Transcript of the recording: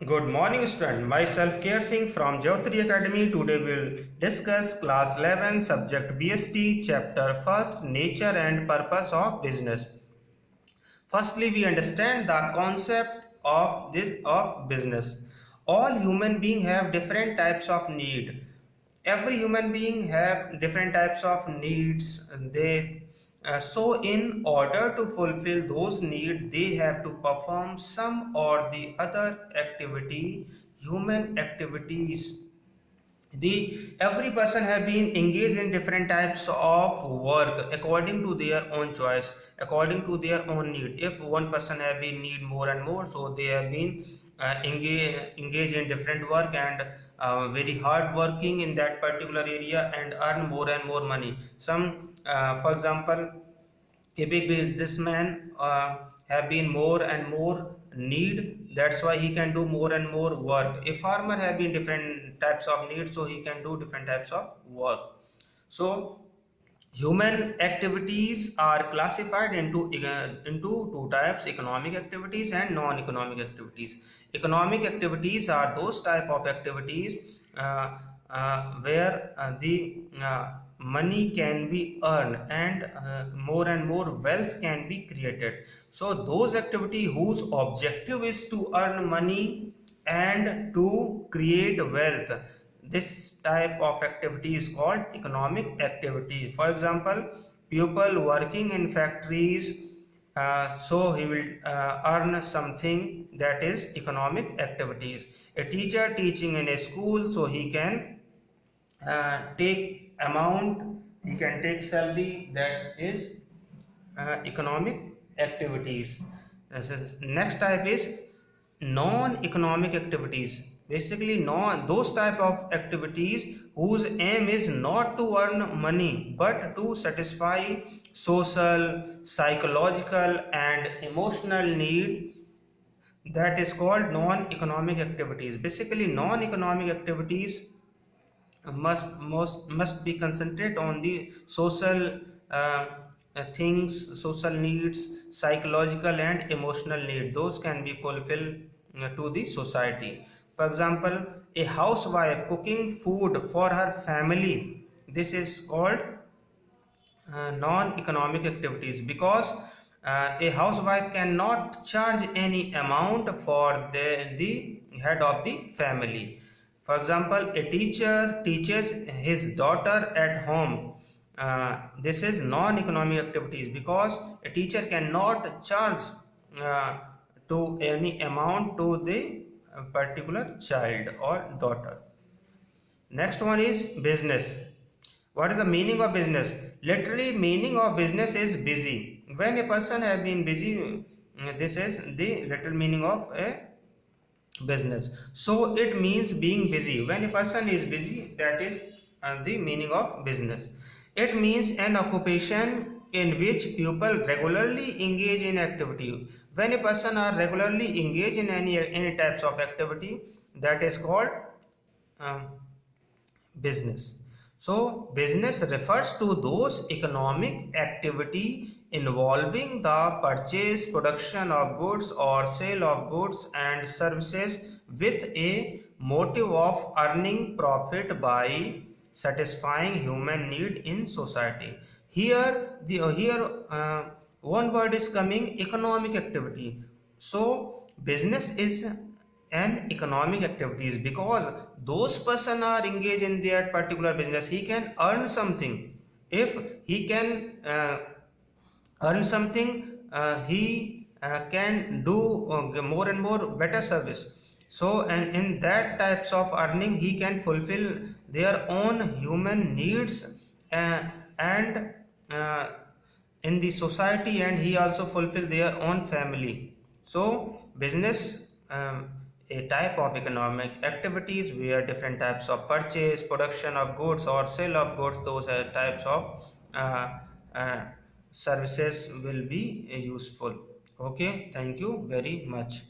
Good morning, student. Myself, Care Singh from Jyotri Academy. Today we'll discuss class 11, subject BST, chapter 1st, nature and purpose of business. Firstly, we understand the concept of business. All human beings have different types of need. Every human being have different types of needs. So in order to fulfill those needs, they have to perform some or the other activity, human activities. The every person have been engaged in different types of work according to their own choice, according to their own need. If one person have been need more and more, so they have been engaged in different work and very hard working in that particular area and earn more and more money. Some for example, a big businessman have been more and more need, that's why he can do more and more work. A farmer have been different types of needs, so he can do different types of work. So human activities are classified into two types: economic activities and non-economic activities. Economic activities are those type of activities where the money can be earned and more wealth can be created. So those activity whose objective is to earn money and to create wealth, this type of activity is called economic activity. For example, people working in factories, so he will earn something, that is economic activities. A teacher teaching in a school, so he can take amount, he can take salary, that is economic activities. Next type is non-economic activities. Basically those type of activities whose aim is not to earn money but to satisfy social, psychological and emotional need, that is called non-economic activities. Basically non-economic activities must be concentrate on the social things, social needs, psychological and emotional need. Those can be fulfilled to the society. For example, a housewife cooking food for her family, this is called non-economic activities, because a housewife cannot charge any amount for the head of the family. For example, a teacher teaches his daughter at home. This is non-economic activities, because a teacher cannot charge uh, to any amount to the particular child or daughter. Next one is business. What is the meaning of business? Literally meaning of business is busy. When a person has been busy, this is the literal meaning of a business. So it means being busy. When a person is busy, that is the meaning of business. It means an occupation in which people regularly engage in activity. When a person are regularly engaged in any types of activity, that is called um, business. So business refers to those economic activity involving the purchase, production of goods or sale of goods and services with a motive of earning profit by satisfying human need in society. Here one word is coming, economic activity. So business is and economic activities, because those person are engaged in their particular business, he can earn something. If he can earn something, he can do more and more better service. So and in that types of earning, he can fulfill their own human needs uh, and uh, in the society, and he also fulfill their own family. So business a type of economic activities where different types of purchase, production of goods or sale of goods, those are types of uh, uh, services will be useful. Okay, thank you very much.